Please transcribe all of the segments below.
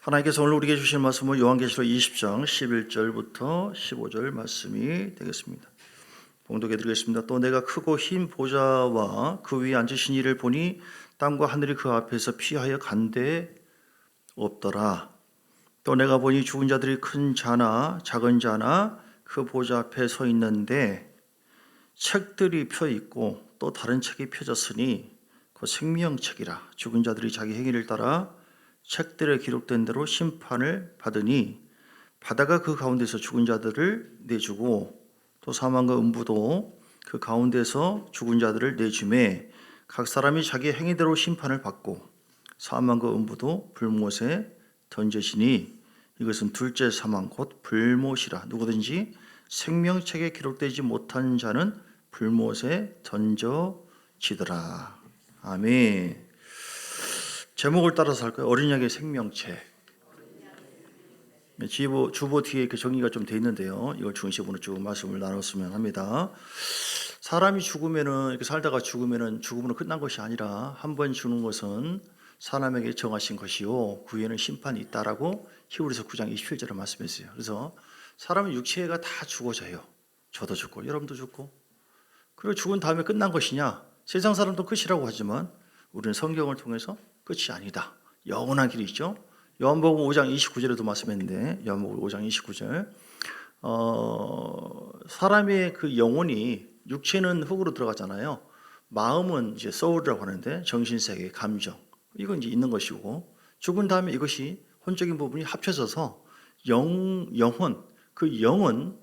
하나님께서 오늘 우리에게 주신 말씀은 요한계시록 20장 11절부터 15절 말씀이 되겠습니다. 봉독해 드리겠습니다. 또 내가 크고 흰 보좌와 그 위에 앉으신 이를 보니 땅과 하늘이 그 앞에서 피하여 간데 없더라. 또 내가 보니 죽은 자들이 큰 자나 작은 자나 그 보좌 앞에 서 있는데 책들이 펴 있고 또 다른 책이 펴졌으니 그 생명책이라. 죽은 자들이 자기 행위를 따라 책들에 기록된 대로 심판을 받으니 바다가 그 가운데서 죽은 자들을 내주고 또 사망과 음부도 그 가운데서 죽은 자들을 내주매 각 사람이 자기 행위대로 심판을 받고 사망과 음부도 불못에 던져지니 이것은 둘째 사망 곧 불못이라. 누구든지 생명책에 기록되지 못한 자는 불못에 던져지더라. 아멘. 제목을 따라서 할까요? 어린 양의 생명책. 주보 뒤에 이렇게 정리가 좀 돼 있는데요. 이걸 중심으로 쭉 말씀을 나눴으면 합니다. 사람이 죽으면은 이렇게 살다가 죽으면은 죽음으로 끝난 것이 아니라 한 번 죽는 것은 사람에게 정하신 것이요 그 후에는 심판이 있다라고 히브리서 9장 27절에 말씀했어요. 그래서 사람의 육체가 다 죽어져요. 저도 죽고 여러분도 죽고. 그리고 죽은 다음에 끝난 것이냐? 세상 사람도 끝이라고 하지만 우리는 성경을 통해서 끝이 아니다. 영원한 길이 있죠. 요한복음 5장 29절에도 말씀했는데 요한복음 5장 29절 사람의 그 영혼이 육체는 흙으로 들어가잖아요. 마음은 이제 소울이라고 하는데 정신세계, 감정 이건 이제 있는 것이고 죽은 다음에 이것이 혼적인 부분이 합쳐져서 영혼 그 영은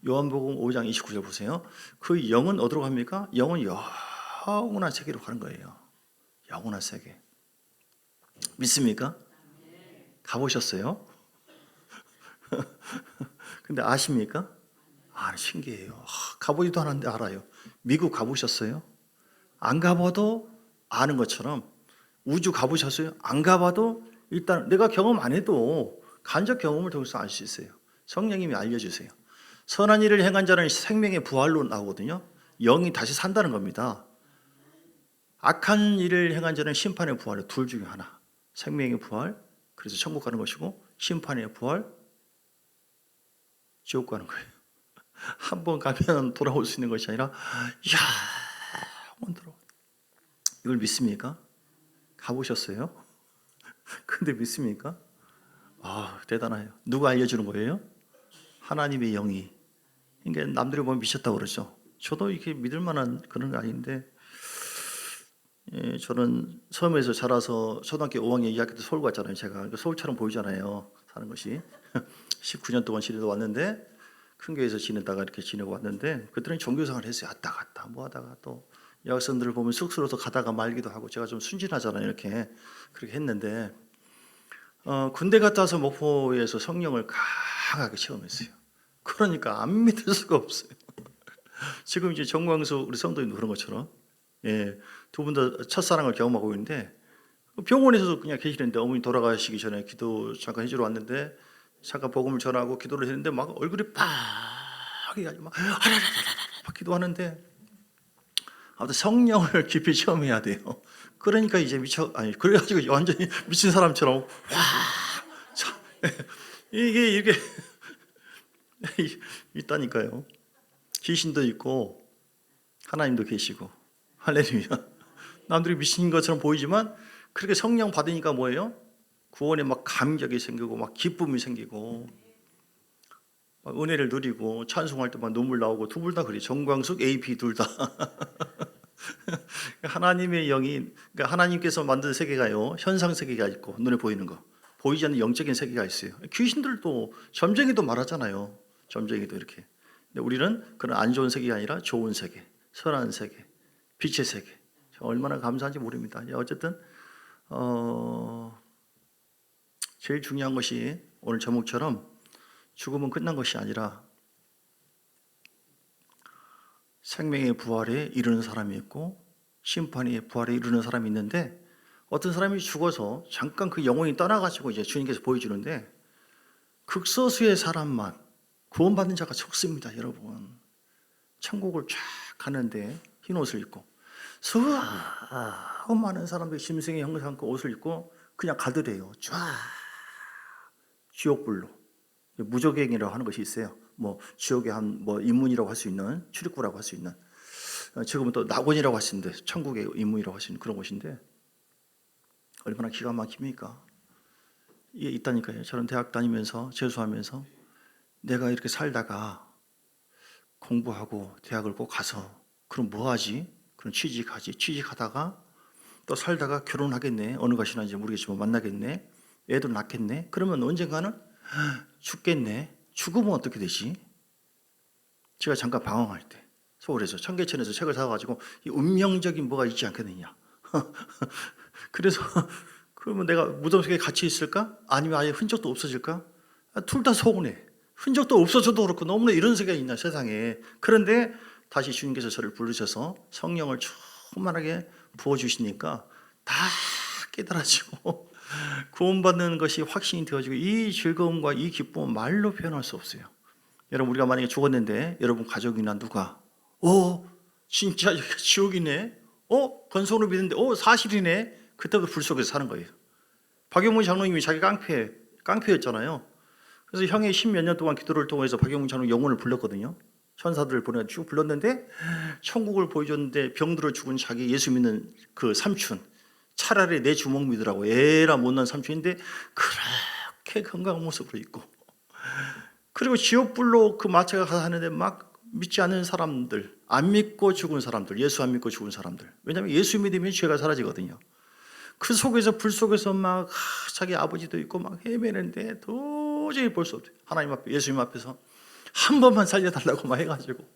요한복음 5장 29절 보세요. 그 영은 어디로 갑니까? 영은 영원한 세계로 가는 거예요. 영원한 세계. 믿습니까? 가보셨어요? 근데 아십니까? 신기해요. 가보지도 않았는데 알아요. 미국 가보셨어요? 안 가봐도 아는 것처럼 우주 가보셨어요? 안 가봐도 일단 내가 경험 안 해도 간접 경험을 통해서 알 수 있어요. 성령님이 알려주세요. 선한 일을 행한 자는 생명의 부활로 나오거든요. 영이 다시 산다는 겁니다. 악한 일을 행한 자는 심판의 부활로 둘 중에 하나. 생명의 부활, 그래서 천국 가는 것이고 심판의 부활, 지옥 가는 거예요. 한 번 가면 돌아올 수 있는 것이 아니라 한번 돌아와. 이걸 믿습니까? 가보셨어요? 근데 믿습니까? 대단해요. 누가 알려주는 거예요? 하나님의 영이. 그러니까 남들이 보면 미쳤다고 그러죠. 저도 이렇게 믿을 만한 그런 거 아닌데 저는 섬에서 자라서 초등학교 5학년 2학기 때 서울 갔잖아요. 제가 서울처럼 보이잖아요. 사는 것이 19년 동안 지내다 왔는데 큰 교회에서 지내다가 이렇게 지내고 왔는데 그때는 종교생활을 했어요. 왔다 갔다 뭐 하다가 또 여학생들을 보면 쑥스러워서 가다가 말기도 하고 제가 좀 순진하잖아요. 이렇게 그렇게 했는데 군대 갔다 와서 목포에서 성령을 강하게 체험했어요. 그러니까 안 믿을 수가 없어요. 지금 이제 정광수 우리 성도님도 그런 것처럼 두 분 다 첫사랑을 경험하고 있는데 병원에서도 그냥 계시는데 어머니 돌아가시기 전에 기도 잠깐 해주러 왔는데 잠깐 복음을 전하고 기도를 했는데 막 얼굴이 빨개가지고 막 기도하는데 아무튼 성령을 깊이 체험해야 돼요. 그러니까 이제 그래가지고 완전히 미친 사람처럼 이게 있다니까요. 귀신도 있고 하나님도 계시고 할렐루야. 남들이 미친 것처럼 보이지만 그렇게 성령 받으니까 뭐예요? 구원에 막 감격이 생기고 막 기쁨이 생기고 막 은혜를 누리고 찬송할 때 막 눈물 나오고 두 분 다 그래. 정광숙, AP 둘 다. 하나님의 영이 그러니까 하나님께서 만든 세계가요. 현상 세계가 있고 눈에 보이는 거. 보이지 않는 영적인 세계가 있어요. 귀신들도 점쟁이도 말하잖아요. 점쟁이도 이렇게. 근데 우리는 그런 안 좋은 세계가 아니라 좋은 세계, 선한 세계, 빛의 세계. 얼마나 감사한지 모릅니다. 어쨌든 제일 중요한 것이 오늘 제목처럼 죽음은 끝난 것이 아니라 생명의 부활에 이르는 사람이 있고 심판의 부활에 이르는 사람이 있는데 어떤 사람이 죽어서 잠깐 그 영혼이 떠나가지고 이제 주님께서 보여주는데 극소수의 사람만 구원받는 자가 적습니다. 여러분 천국을 쫙 가는데 흰 옷을 입고 수많은 사람들이 짐승의 형상과 옷을 입고 그냥 가더래요. 쫙 지옥불로, 무적행이라고 하는 것이 있어요. 뭐 지옥의 한 뭐 인문이라고 할 수 있는, 출입구라고 할 수 있는, 지금은 또 낙원이라고 할 수 있는데 천국의 인문이라고 할 수 있는 그런 곳인데 얼마나 기가 막힙니까? 이게 있다니까요. 저는 대학 다니면서 재수하면서 내가 이렇게 살다가 공부하고 대학을 꼭 가서 그럼 뭐 하지? 그럼 취직하지. 취직하다가 또 살다가 결혼하겠네. 어느 것이나 이제 모르겠지만 만나겠네. 애도 낳겠네. 그러면 언젠가는 죽겠네. 죽으면 어떻게 되지? 제가 잠깐 방황할 때 서울에서 청계천에서 책을 사가지고 이 운명적인 뭐가 있지 않겠느냐. 그래서 그러면 내가 무덤 속에 같이 있을까? 아니면 아예 흔적도 없어질까? 둘 다 서운해. 흔적도 없어져도 그렇고 너무나 이런 세계가 있나 세상에. 그런데 다시 주님께서 저를 부르셔서 성령을 충만하게 부어주시니까 다 깨달아지고 구원받는 것이 확신이 되어지고 이 즐거움과 이 기쁨은 말로 표현할 수 없어요. 여러분 우리가 만약에 죽었는데 여러분 가족이나 누가 진짜 여기가 지옥이네. 건성으로 믿는데 사실이네. 그때부터 불 속에서 사는 거예요. 박용문 장로님이 자기 깡패였잖아요. 그래서 형이 10몇 년 동안 기도를 통해서 박용문 장로 영혼을 불렀거든요. 천사들을 보내서 쭉 불렀는데 천국을 보여줬는데 병들어 죽은 자기 예수 믿는 그 삼촌, 차라리 내 주먹 믿으라고 에라 못난 삼촌인데 그렇게 건강한 모습으로 있고, 그리고 지옥불로 그 마차가 가서 하는데 막 믿지 않는 사람들, 안 믿고 죽은 사람들, 예수 안 믿고 죽은 사람들. 왜냐하면 예수 믿으면 죄가 사라지거든요. 그 속에서 불 속에서 막 자기 아버지도 있고 막 헤매는데 도저히 볼 수 없대요. 하나님 앞에, 예수님 앞에서 한 번만 살려달라고 막 해가지고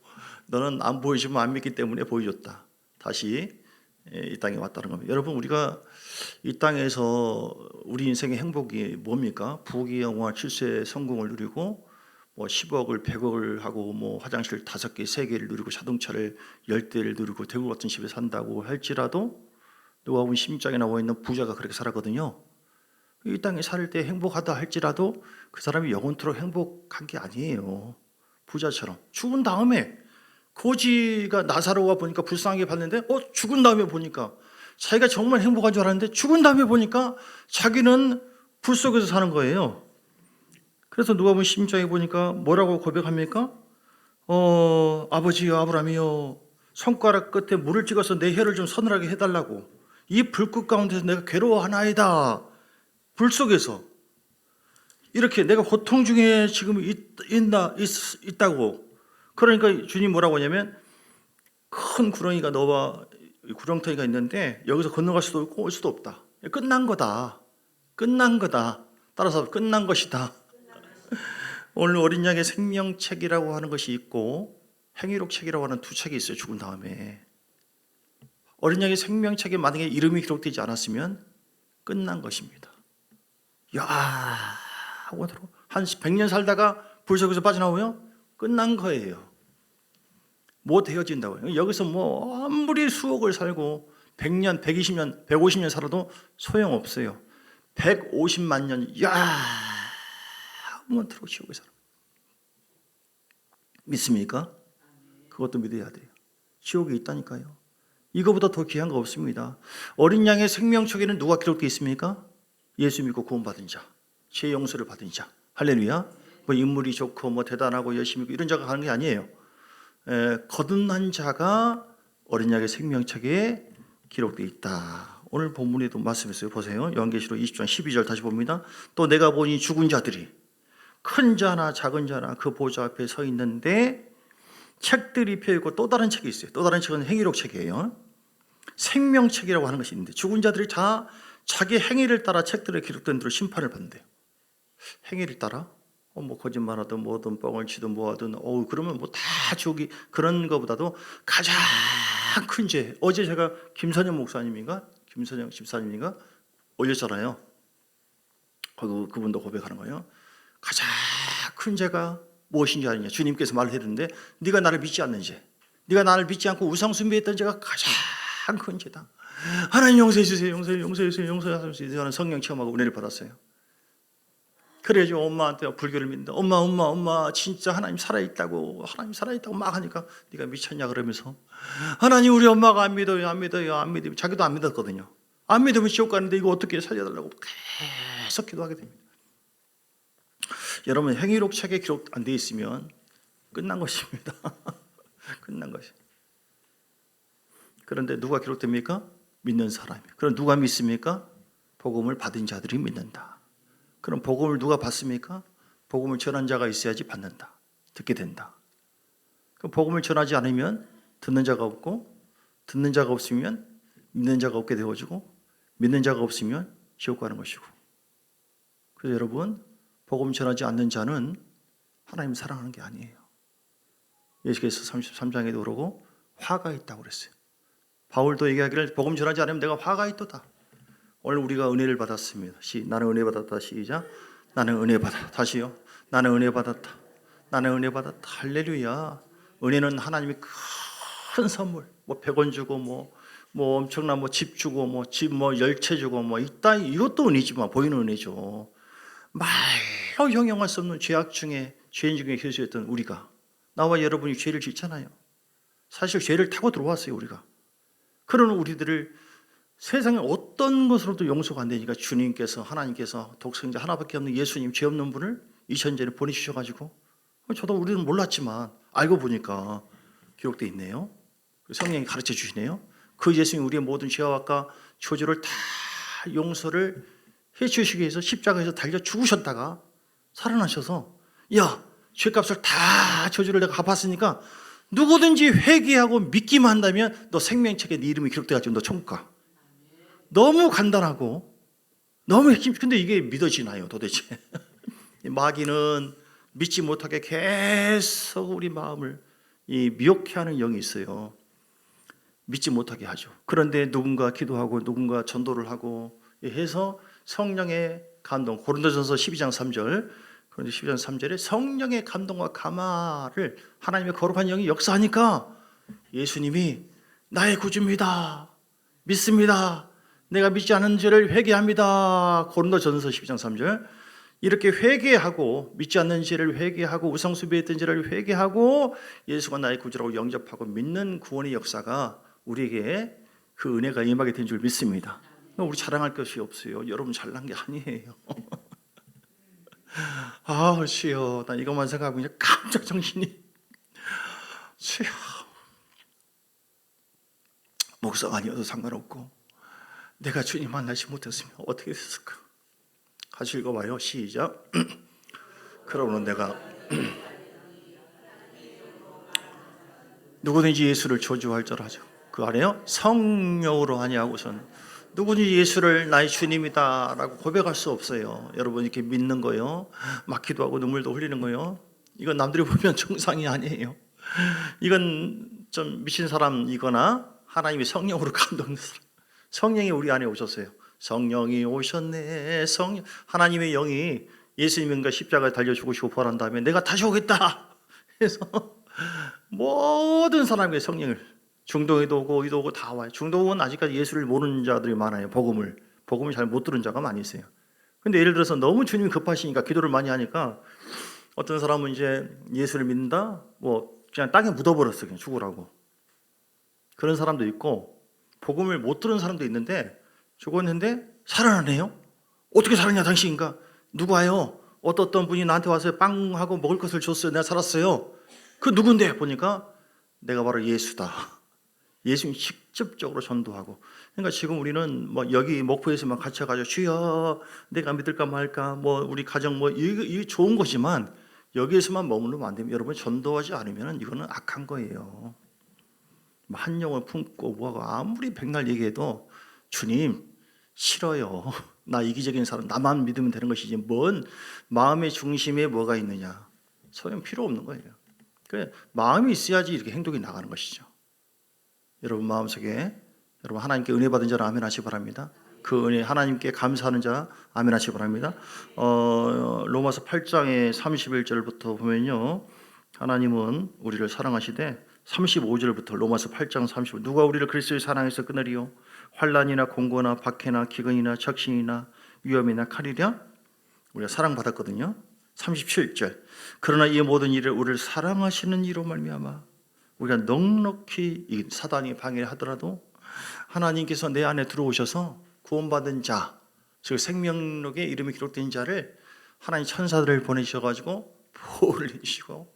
너는 안 보이지만 안 믿기 때문에 보여줬다. 다시 이 땅에 왔다는 겁니다. 여러분 우리가 이 땅에서 우리 인생의 행복이 뭡니까? 부귀 영화 7세 성공을 누리고 뭐 10억을 100억을 하고 뭐 화장실 5개 3개를 누리고 자동차를 10대를 누리고 대구 같은 집에 산다고 할지라도 누가복음 16장에 나와 있는 부자가 그렇게 살았거든요. 이 땅에 살 때 행복하다 할지라도 그 사람이 영원토록 행복한 게 아니에요. 부자처럼 죽은 다음에 거지가 나사로가 보니까 불쌍하게 봤는데 죽은 다음에 보니까 자기가 정말 행복한 줄 알았는데 죽은 다음에 보니까 자기는 불 속에서 사는 거예요. 그래서 누가복음 16장에 보니까 뭐라고 고백합니까? 아버지여 아브라함이여 손가락 끝에 물을 찍어서 내 혀를 좀 서늘하게 해달라고. 이 불꽃 가운데서 내가 괴로워하나이다. 불 속에서 이렇게 내가 고통 중에 지금 있다고. 그러니까 주님 뭐라고 하냐면 큰 구렁이가 너와 구렁텅이가 있는데 여기서 건너갈 수도 있고 올 수도 없다. 끝난 거다. 끝난 거다. 따라서 끝난 것이다. 오늘 어린 양의 생명책이라고 하는 것이 있고 행위록 책이라고 하는 두 책이 있어요. 죽은 다음에 어린 양의 생명책에 만약에 이름이 기록되지 않았으면 끝난 것입니다. 한 100년 살다가 불 속에서 빠져나오면 끝난 거예요. 못 헤어진다고요. 여기서 뭐 아무리 수억을 살고 100년, 120년, 150년 살아도 소용없어요. 150만 년, 영원토록 지옥에 살아. 믿습니까? 그것도 믿어야 돼요. 지옥에 있다니까요. 이거보다 더 귀한 거 없습니다. 어린 양의 생명책에는 누가 기록되어 있습니까? 예수 믿고 구원받은 자, 죄 용서를 받은 자. 할렐루야. 뭐 인물이 좋고 뭐 대단하고 열심히 있고 이런 자가 가는 게 아니에요. 거듭난 자가 어린 양의 생명책에 기록되어 있다. 오늘 본문에도 말씀했어요. 보세요. 요한계시록 20장 12절 다시 봅니다. 또 내가 보니 죽은 자들이 큰 자나 작은 자나 그 보좌 앞에 서 있는데 책들이 펴있고 또 다른 책이 있어요. 또 다른 책은 행위록 책이에요. 생명책이라고 하는 것이 있는데 죽은 자들이 다 자기 행위를 따라 책들에 기록된 대로 심판을 받는대요. 행위를 따라? 뭐 거짓말하든 뭐든 뻥을 치든 뭐하든 그러면 뭐 다 죽이 그런 거보다도 가장 큰 죄. 어제 제가 김선영 집사님인가 올렸잖아요. 그분도 고백하는 거예요. 가장 큰 죄가 무엇인지 아느냐. 주님께서 말했는데 네가 나를 믿지 않는 죄, 네가 나를 믿지 않고 우상 숭배했던 죄가 가장 큰 죄다. 하나님 용서해 주세요. 용서해 주세요. 저는 성령 체험하고 은혜를 받았어요. 그래야지 엄마한테 불교를 믿는다. 엄마 진짜 하나님 살아있다고 막 하니까 네가 미쳤냐 그러면서 하나님 우리 엄마가 안 믿어요. 자기도 안 믿었거든요. 안 믿으면 지옥 가는데 이거 어떻게 살려달라고 계속 기도하게 됩니다. 여러분 행위록 책에 기록 안 돼 있으면 끝난 것입니다. 끝난 것이. 그런데 누가 기록됩니까? 믿는 사람이. 그럼 누가 믿습니까? 복음을 받은 자들이 믿는다. 그럼 복음을 누가 받습니까? 복음을 전한 자가 있어야지 받는다. 듣게 된다. 그럼 복음을 전하지 않으면 듣는 자가 없고, 듣는 자가 없으면 믿는 자가 없게 되어지고, 믿는 자가 없으면 지옥 가는 것이고. 그래서 여러분, 복음 전하지 않는 자는 하나님 사랑하는 게 아니에요. 예수께서 33장에도 그러고 화가 있다고 그랬어요. 바울도 얘기하기를 복음 전하지 않으면 내가 화가 있도다. 오늘 우리가 은혜를 받았습니다. 나는 은혜 받았다. 시작. 나는 은혜 받았다. 다시요. 나는 은혜 받았다. 나는 은혜 받았다. 할렐루야. 은혜는 하나님의 큰 선물. 뭐 100원 주고 뭐 엄청난 집 주고 집 10채 주고 이것도 은혜지만 보이는 은혜죠. 말로 형용할 수 없는 죄악 중에 죄인 중에 교수였던 우리가, 나와 여러분이 죄를 짓잖아요. 사실 죄를 타고 들어왔어요. 우리가. 그런 우리들을 세상에 어떤 것으로도 용서가 안 되니까 주님께서, 하나님께서 독생자 하나밖에 없는 예수님, 죄 없는 분을 2000년에 보내주셔가지고, 저도 우리는 몰랐지만 알고 보니까 기록되어 있네요. 성령이 가르쳐 주시네요. 그 예수님이 우리의 모든 죄와 저주를 다 용서를 해주시기 위해서 십자가에서 달려 죽으셨다가 살아나셔서, 야, 죄값을 다 저주를 내가 갚았으니까 누구든지 회개하고 믿기만 한다면 너 생명책에 네 이름이 기록돼가지고 너 천국 가. 너무 간단하고 너무 핵심. 근데 이게 믿어지나요 도대체? 마귀는 믿지 못하게 계속 우리 마음을 미혹해하는 영이 있어요. 믿지 못하게 하죠. 그런데 누군가 기도하고 누군가 전도를 하고 해서 성령의 감동, 고린도전서 12장 3절, 그런데 12장 3절에 성령의 감동과 감화를 하나님의 거룩한 영이 역사하니까 예수님이 나의 구주입니다. 믿습니다. 내가 믿지 않은 죄를 회개합니다. 고린도전서 12장 3절. 이렇게 회개하고 믿지 않는 죄를 회개하고 우상숭배했던 죄를 회개하고 예수가 나의 구주라고 영접하고 믿는 구원의 역사가 우리에게 그 은혜가 임하게 된 줄 믿습니다. 우리 자랑할 것이 없어요. 여러분 잘난 게 아니에요. 주여, 난 이것만 생각하고 그냥 깜짝 정신이. 주여, 목사가 아니어도 상관없고 내가 주님 만나지 못했으면 어떻게 됐을까? 같이 읽어봐요. 시작. 그러므로 내가 누구든지 예수를 저주할 줄 하죠. 그 안에요 성령으로 하냐고선 누구든지 예수를 나의 주님이다 라고 고백할 수 없어요. 여러분 이렇게 믿는 거요, 막 기도하고 눈물도 흘리는 거요, 이건 남들이 보면 정상이 아니에요. 이건 좀 미친 사람이거나 하나님이 성령으로 감동된 사람. 성령이 우리 안에 오셨어요. 성령이 오셨네. 하나님의 영이 예수님과 십자가에 달려 죽으시고 부활한 다음에 내가 다시 오겠다 해서 모든 사람에게 성령을, 중동에도 오고 이도 오고 다 와요. 중동은 아직까지 예수를 모르는 자들이 많아요. 복음을 잘 못 들은 자가 많이 있어요. 근데 예를 들어서 너무 주님이 급하시니까 기도를 많이 하니까 어떤 사람은 이제 예수를 믿는다, 그냥 땅에 묻어버렸어. 그냥 죽으라고. 그런 사람도 있고, 복음을 못 들은 사람도 있는데 죽었는데 살아나네요. 어떻게 살았냐 당신인가? 누가요? 어떤 분이 나한테 와서 빵하고 먹을 것을 줬어요. 내가 살았어요. 그 누군데? 보니까 내가 바로 예수다. 예수님이 직접적으로 전도하고. 그러니까 지금 우리는 여기 목포에서만 갇혀가지고 주여 내가 믿을까 말까, 우리 가정 이게 좋은 거지만 여기에서만 머무르면 안 됩니다. 여러분 전도하지 않으면 이거는 악한 거예요. 한 영을 품고 뭐하고 아무리 백날 얘기해도 주님 싫어요. 나 이기적인 사람, 나만 믿으면 되는 것이지 뭔 마음의 중심에 뭐가 있느냐, 소용 필요 없는 거예요. 그래, 마음이 있어야지 이렇게 행동이 나가는 것이죠. 여러분 마음속에, 여러분 하나님께 은혜 받은 자는 아멘 하시기 바랍니다. 그 은혜 하나님께 감사하는 자 아멘 하시기 바랍니다. 로마서 8장의 31절부터 보면요, 하나님은 우리를 사랑하시되 35절부터 로마서 8장 35절, 누가 우리를 그리스도의 사랑에서 끊으리요? 환난이나 공고나 박해나 기근이나 적신이나 위험이나 칼이랴? 우리가 사랑받았거든요. 37절, 그러나 이 모든 일을 우리를 사랑하시는 이로 말미암아 우리가 넉넉히, 이 사단이 방해하더라도 하나님께서 내 안에 들어오셔서 구원받은 자, 즉 생명록에 이름이 기록된 자를 하나님 천사들을 보내셔가지고 보호를 해주시고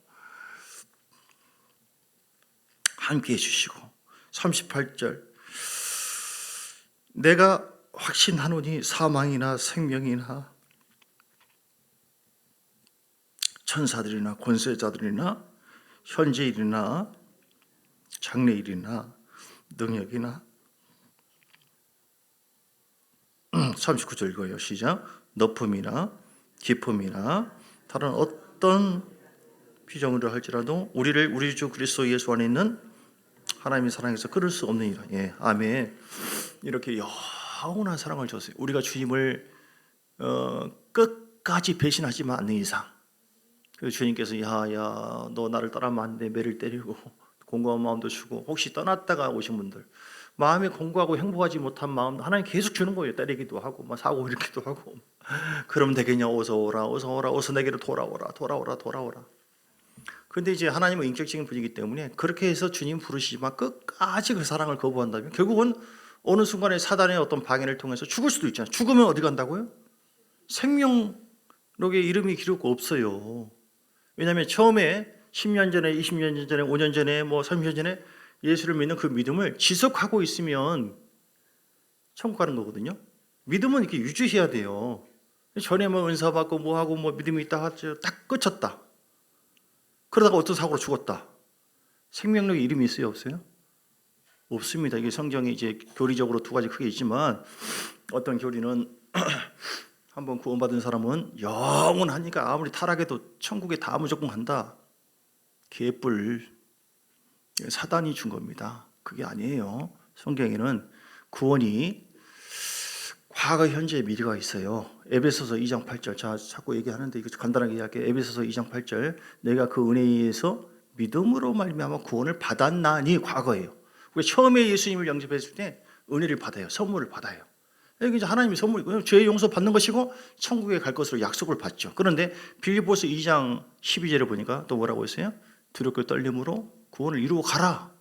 함께 해주시고 38절 내가 확신하노니 사망이나 생명이나 천사들이나 권세자들이나 현재일이나 장래일이나 능력이나 39절 읽어요. 시작. 높음이나 깊음이나 다른 어떤 피조물을 할지라도 우리를 우리 주 그리스도 예수 안에 있는 하나님의 사랑에서 끊을 수 없느니라. 예, 아멘. 이렇게 영원한 사랑을 줬어요. 우리가 주님을 끝까지 배신하지만 않는 이상, 그 주님께서 야야 너 나를 떠나면 안 돼, 매를 때리고 공고한 마음도 주고, 혹시 떠났다가 오신 분들 마음에 공고하고 행복하지 못한 마음 하나님 계속 주는 거예요. 때리기도 하고 막 사고 일으키기도 하고. 그럼 되겠냐? 어서 오라, 어서 오라, 어서 내게로 돌아오라, 돌아오라, 돌아오라. 그런데 이제 하나님은 인격적인 분이기 때문에 그렇게 해서 주님 부르시지만 끝까지 그 사랑을 거부한다면 결국은 어느 순간에 사단의 어떤 방해를 통해서 죽을 수도 있잖아요. 죽으면 어디 간다고요? 생명록에 이름이 기록 없어요. 왜냐하면 처음에 10년 전에, 20년 전에, 5년 전에, 30년 전에 예수를 믿는 그 믿음을 지속하고 있으면 천국 가는 거거든요. 믿음은 이렇게 유지해야 돼요. 전에 은사 받고 하고 믿음이 있다 하죠. 딱 끝쳤다. 그러다가 어떤 사고로 죽었다. 생명력에 이름이 있어요, 없어요? 없습니다. 이게 성경에 이제 교리적으로 두 가지 크게 있지만, 어떤 교리는 한번 구원받은 사람은 영원하니까 아무리 타락해도 천국에 다 무조건 간다. 개뿔. 사단이 준 겁니다. 그게 아니에요. 성경에는 구원이 과거, 현재, 미래가 있어요. 에베소서 2장 8절. 자, 자꾸 얘기하는데 이거 간단하게 이야기할게요. 에베소서 2장 8절. 내가 그 은혜에 의해서 믿음으로 말미암아 구원을 받았나니, 과거예요. 우리가 처음에 예수님을 영접했을 때 은혜를 받아요. 선물을 받아요. 이게 이제 하나님의 선물이고요. 죄의 용서 받는 것이고 천국에 갈 것으로 약속을 받죠. 그런데 빌립보서 2장 12절에 보니까 또 뭐라고 했어요? 두렵고 떨림으로 구원을 이루어 가라.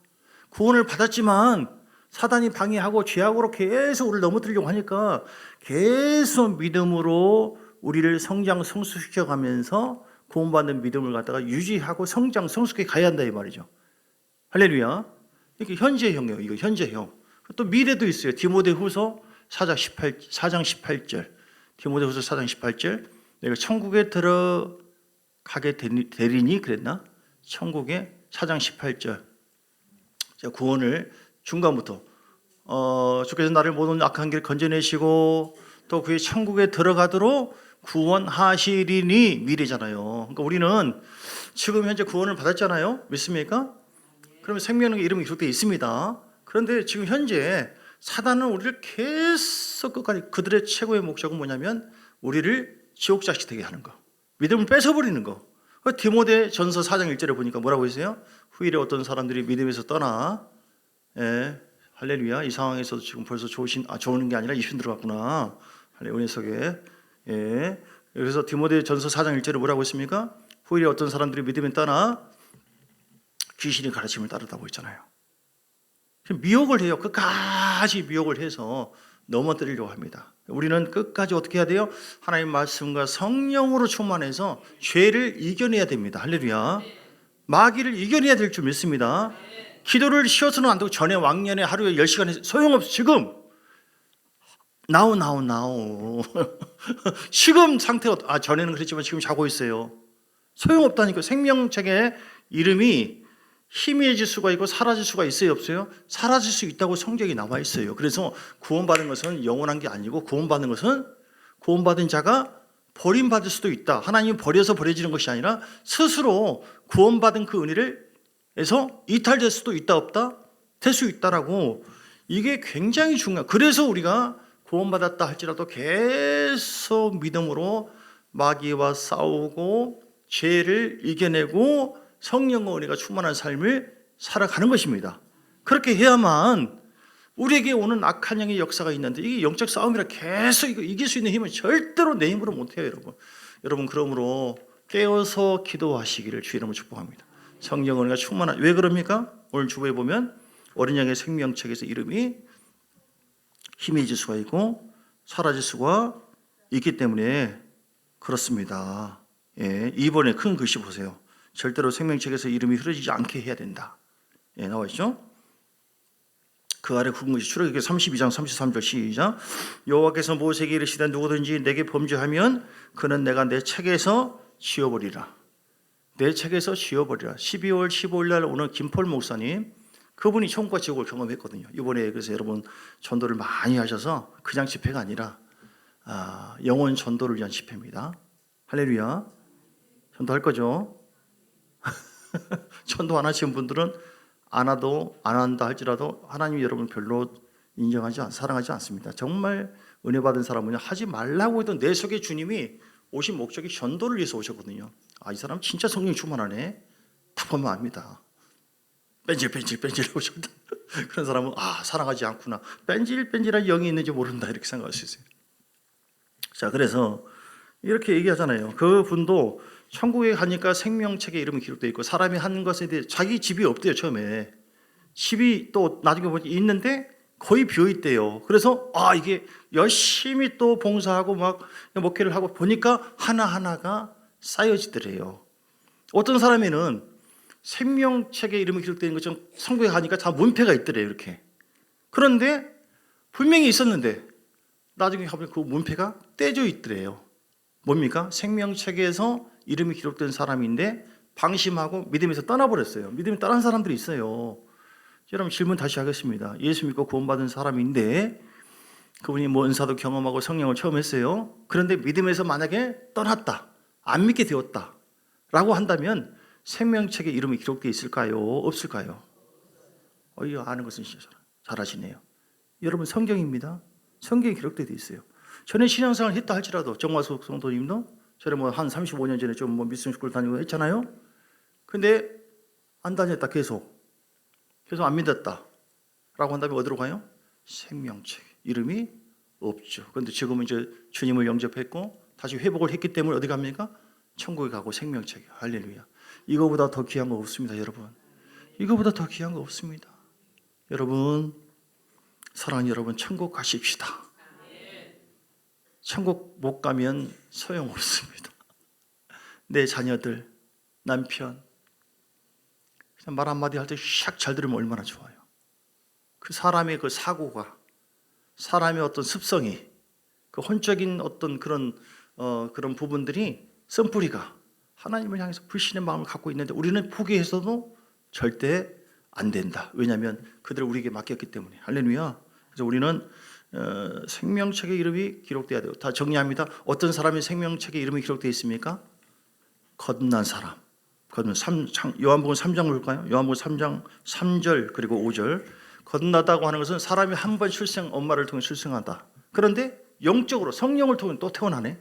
구원을 받았지만 사단이 방해하고 죄악으로 계속 우리를 넘어뜨리려고 하니까 계속 믿음으로 우리를 성장 성숙시켜가면서 구원받는 믿음을 갖다가 유지하고 성장 성숙해 가야 한다 이 말이죠. 할렐루야. 이렇게 현재형이에요. 이거 현재형. 또 미래도 있어요. 디모데후서 4장 18절. 디모데후서 4장 18절. 내가 천국에 들어가게 되리니 그랬나? 천국에 4장 18절. 구원을 중간부터 주께서 나를 모든 악한 길 건져내시고 또 그의 천국에 들어가도록 구원하시리니, 미래잖아요. 그러니까 우리는 지금 현재 구원을 받았잖아요. 믿습니까? 그러면 생명의 이름이 기록되어 있습니다. 그런데 지금 현재 사단은 우리를 계속 끝까지, 그들의 최고의 목적은 뭐냐면 우리를 지옥자식 되게 하는 거, 믿음을 뺏어버리는 거. 디모데 전서 4장 1절에 보니까 뭐라고 했어요? 후일에 어떤 사람들이 믿음에서 떠나, 할렐루야. 이 상황에서도 지금 벌써 좋은 게 아니라 입신 들어갔구나. 할렐루야. 속에. 그래서 디모데 전서 4장 1절에 뭐라고 했습니까? 후일에 어떤 사람들이 믿음에 떠나 귀신이 가르침을 따르다고 했잖아요. 미혹을 해요. 끝까지 미혹을 해서 넘어뜨리려고 합니다. 우리는 끝까지 어떻게 해야 돼요? 하나님 말씀과 성령으로 충만해서 죄를 이겨내야 됩니다. 할렐루야. 마귀를 이겨내야 될 줄 믿습니다. 기도를 쉬어서는 안 되고 전에 왕년에 하루에 10시간 소용없어. 지금 나오 지금 상태가 전에는 그랬지만 지금 자고 있어요. 소용없다니까. 생명책에 이름이 희미해질 수가 있고 사라질 수가 있어요, 없어요? 사라질 수 있다고 성경이 나와 있어요. 그래서 구원받은 것은 영원한 게 아니고, 구원받는 것은 구원받은 자가 버림받을 수도 있다. 하나님이 버려서 버려지는 것이 아니라 스스로 구원받은 그 은혜를 에서 이탈될 수도 있다, 없다? 될 수 있다라고. 이게 굉장히 중요해요. 그래서 우리가 구원받았다 할지라도 계속 믿음으로 마귀와 싸우고 죄를 이겨내고 성령과 은혜가 충만한 삶을 살아가는 것입니다. 그렇게 해야만 우리에게 오는 악한 영의 역사가 있는데, 이게 영적 싸움이라 계속 이길 수 있는 힘은 절대로 내 힘으로 못해요, 여러분. 여러분, 그러므로 깨어서 기도하시기를 주 이름으로 축복합니다. 성령 은혜가 충만한. 왜 그럽니까? 오늘 주보에 보면 어린 양의 생명책에서 이름이 희미해질 수가 있고 사라질 수가 있기 때문에 그렇습니다. 예, 2번에 큰 글씨 보세요. 절대로 생명책에서 이름이 흐려지지 않게 해야 된다. 예, 나와 있죠? 그 아래 굵은 것이 출애굽기 32장 33절 시작. 여호와께서 모세에게 이르시되 누구든지 내게 범죄하면 그는 내가 내 책에서 지워버리라. 내 책에서 지워버리라. 12월 15일 날 오늘 김폴 목사님, 그분이 천국과 지옥을 경험했거든요. 이번에 그래서 여러분 전도를 많이 하셔서 그냥 집회가 아니라 영혼 전도를 위한 집회입니다. 할렐루야. 전도할 거죠? 전도 안 하시는 분들은 안 한다 할지라도 하나님이 여러분 별로 사랑하지 않습니다. 정말 은혜 받은 사람은 하지 말라고 했던 내 속에 주님이 오신 목적이 전도를 위해서 오셨거든요. 이 사람 진짜 성령 충만하네. 다 보면 압니다. 뺀질하고 오셨다. 그런 사람은 사랑하지 않구나. 뺀질한 영이 있는지 모른다 이렇게 생각할 수 있어요. 자, 그래서 이렇게 얘기하잖아요. 그 분도 천국에 가니까 생명책에 이름이 기록되어 있고 사람이 하는 것에 대해 자기 집이 없대요. 처음에 집이 또 나중에 보니 있는데 거의 비어 있대요. 그래서 이게 열심히 또 봉사하고 막 목회를 하고 보니까 하나하나가 쌓여지더래요. 어떤 사람에는 생명책에 이름이 기록되어 있는 것처럼 천국에 가니까 다 문패가 있더래요. 이렇게. 그런데 분명히 있었는데 나중에 가보니 그 문패가 떼져 있더래요. 뭡니까? 생명책에서 이름이 기록된 사람인데 방심하고 믿음에서 떠나버렸어요. 믿음이 떠난 사람들이 있어요. 여러분 질문 다시 하겠습니다. 예수 믿고 구원받은 사람인데 그분이 은사도 경험하고 성령을 처음 했어요. 그런데 믿음에서 만약에 떠났다, 안 믿게 되었다 라고 한다면 생명책에 이름이 기록되어 있을까요? 없을까요? 아는 것은 진짜 잘하시네요. 여러분 성경입니다. 성경에 기록되어 있어요. 전에 신앙생활 했다 할지라도 정화숙 성도님도 전에 한 35년 전에 좀 미션 스쿨 다니고 했잖아요. 근데 안 다녔다 계속 안 믿었다 라고 한다면 어디로 가요? 생명책 이름이 없죠. 그런데 지금은 이제 주님을 영접했고 다시 회복을 했기 때문에 어디 갑니까? 천국에 가고 생명책에. 할렐루야. 이거보다 더 귀한 거 없습니다. 여러분, 이거보다 더 귀한 거 없습니다. 여러분, 사랑하는 여러분, 천국 가십시다. 천국 못 가면 소용없습니다. 내 자녀들, 남편 그냥 말 한마디 할 때 샥 잘 들으면 얼마나 좋아요. 그 사람의 그 사고가, 사람의 어떤 습성이, 그 혼적인 어떤 그런 부분들이, 쓴뿌리가 하나님을 향해서 불신의 마음을 갖고 있는데 우리는 포기해서도 절대 안 된다. 왜냐하면 그들을 우리에게 맡겼기 때문에. 할렐루야. 그래서 우리는 생명책의 이름이 기록돼야 돼요. 다 정리합니다. 어떤 사람이 생명책에 이름이 기록되어 있습니까? 거듭난 사람. 요한복음 3장 볼까요? 요한복음 3장 3절 그리고 5절. 거듭나다고 하는 것은 사람이 한 번 엄마를 통해 출생한다. 그런데 영적으로 성령을 통해 또 태어나네.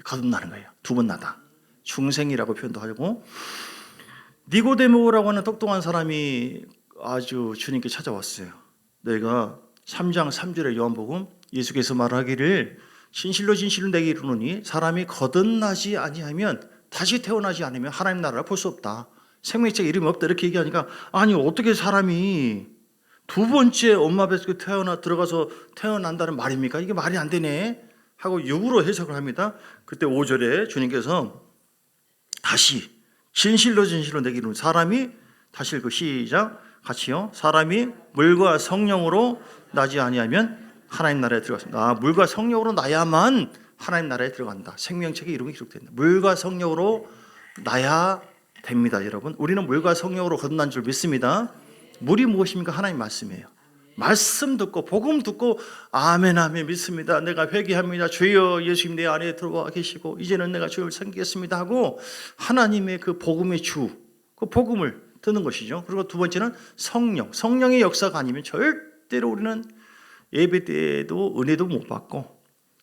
거듭나는 거예요. 두 번 나다. 중생이라고 표현도 하고. 니고데모라고 하는 똑똑한 사람이 아주 주님께 찾아왔어요. 내가 3장 3절의 요한복음 예수께서 말하기를 진실로 내게 이르노니 사람이 거듭나지 아니하면 다시 태어나지 않으면 하나님 나라를 볼 수 없다. 생명책에 이름이 없다 이렇게 얘기하니까 아니 어떻게 사람이 두 번째 엄마 뱃속에 들어가서 태어난다는 말입니까? 이게 말이 안 되네 하고 육으로 해석을 합니다. 그때 5절에 주님께서 다시 진실로 내게 이르노니 사람이 다시 읽고 시작 같이요. 사람이 물과 성령으로 나지 아니하면 하나님 나라에 들어갔습니다. 물과 성령으로 나야만 하나님 나라에 들어간다. 생명책에 이름이 기록된다. 물과 성령으로 나야 됩니다. 여러분, 우리는 물과 성령으로 거듭난 줄 믿습니다. 물이 무엇입니까? 하나님 말씀이에요. 말씀 듣고 복음 듣고 아멘 믿습니다. 내가 회개합니다. 주여 예수님 내 안에 들어와 계시고 이제는 내가 주를 섬기겠습니다 하고 하나님의 그 복음의 그 복음을 듣는 것이죠. 그리고 두 번째는 성령의 역사가 아니면 절대로 우리는 예배 때에도 은혜도 못 받고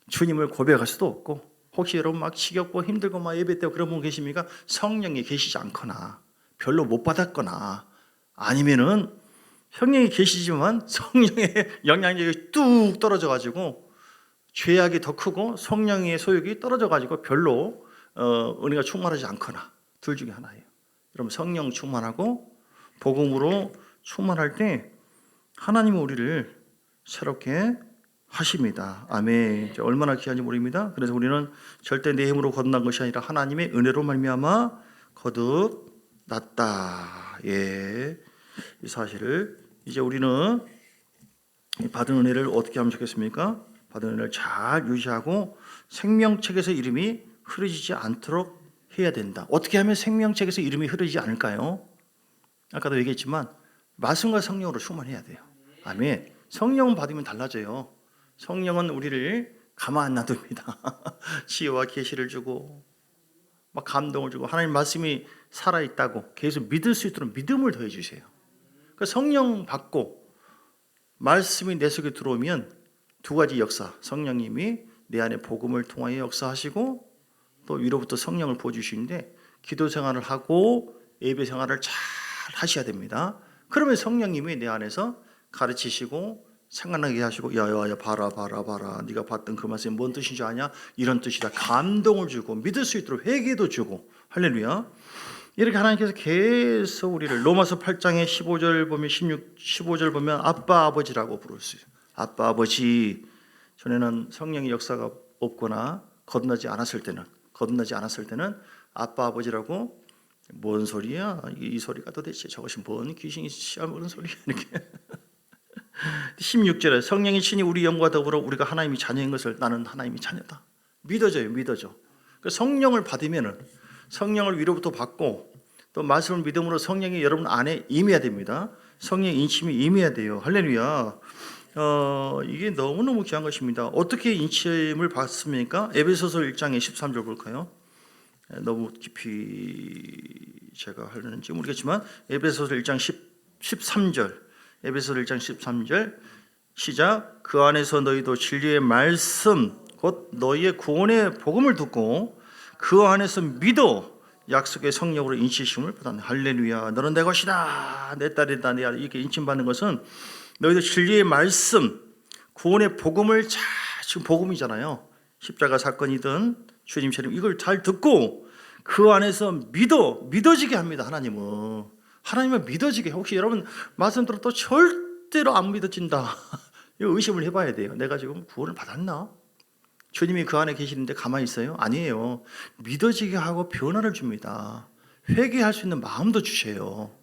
주님을 고백할 수도 없고, 혹시 여러분 막 지겹고 힘들고 막 예배 때 그런 분 계십니까? 성령이 계시지 않거나 별로 못 받았거나 아니면은 성령이 계시지만 성령의 영향력이 뚝 떨어져 가지고 죄악이 더 크고 성령의 소욕이 떨어져 가지고 별로 은혜가 충만하지 않거나 둘 중에 하나예요. 여러분 성령 충만하고 복음으로 충만할 때 하나님은 우리를 새롭게 하십니다. 아멘. 얼마나 귀한지 모릅니다. 그래서 우리는 절대 내 힘으로 거듭난 것이 아니라 하나님의 은혜로 말미암아 거듭났다. 예, 이 사실을 이제 우리는 받은 은혜를 어떻게 하면 좋겠습니까? 받은 은혜를 잘 유지하고 생명책에서 이름이 흐려지지 않도록 해야 된다. 어떻게 하면 생명책에서 이름이 흐르지 않을까요? 아까도 얘기했지만 말씀과 성령으로 충만해야 돼요. 아멘. 성령은 받으면 달라져요. 성령은 우리를 가만 안 놔둡니다. 지혜와 계시를 주고 막 감동을 주고 하나님 말씀이 살아있다고 계속 믿을 수 있도록 믿음을 더해 주세요. 그러니까 성령 받고 말씀이 내 속에 들어오면 두 가지 역사, 성령님이 내 안에 복음을 통하여 역사하시고 또 위로부터 성령을 부어주시는데 기도 생활을 하고 예배 생활을 잘 하셔야 됩니다. 그러면 성령님이 내 안에서 가르치시고 생각나게 하시고 야야야 봐라 네가 봤던 그 말씀이 뭔 뜻인지 아냐? 이런 뜻이다. 감동을 주고 믿을 수 있도록 회개도 주고 할렐루야. 이렇게 하나님께서 계속 우리를 로마서 8장의 15절 보면 15절 보면 아빠 아버지라고 부를 수 있어요. 아빠 아버지. 전에는 성령의 역사가 없거나 거듭나지 않았을 때는 아빠 아버지라고 뭔 소리야? 이 소리가 도대체 저것이 뭔 귀신이 씨알먹은 소리야 이렇게. 16절에 성령이 친히 우리 영과 더불어 우리가 하나님의 자녀인 것을 나는 하나님의 자녀다. 믿어져. 성령을 받으면은 성령을 위로부터 받고 또 말씀을 믿음으로 성령이 여러분 안에 임해야 됩니다. 성령의 인침이 임해야 돼요. 할렐루야. 이게 너무너무 귀한 것입니다. 어떻게 인침을 받습니까? 에베소서 1장의 13절 볼까요? 너무 깊이 제가 하려는지 모르겠지만 에베소서 1장 13절 에베소서 1장 13절 시작. 그 안에서 너희도 진리의 말씀 곧 너희의 구원의 복음을 듣고 그 안에서 믿어 약속의 성령으로 인치심을 받았네. 할렐루야. 너는 내 것이다. 내 딸이다. 내 아들. 이렇게 인침받는 것은 너희도 진리의 말씀 구원의 복음을 잘, 지금 복음이잖아요. 십자가 사건이든 주님처럼 이걸 잘 듣고 그 안에서 믿어지게 합니다. 하나님을 믿어지게. 혹시 여러분 말씀 들어도 절대로 안 믿어진다. 이거 의심을 해봐야 돼요. 내가 지금 구원을 받았나? 주님이 그 안에 계시는데 가만히 있어요? 아니에요. 믿어지게 하고 변화를 줍니다. 회개할 수 있는 마음도 주셔요.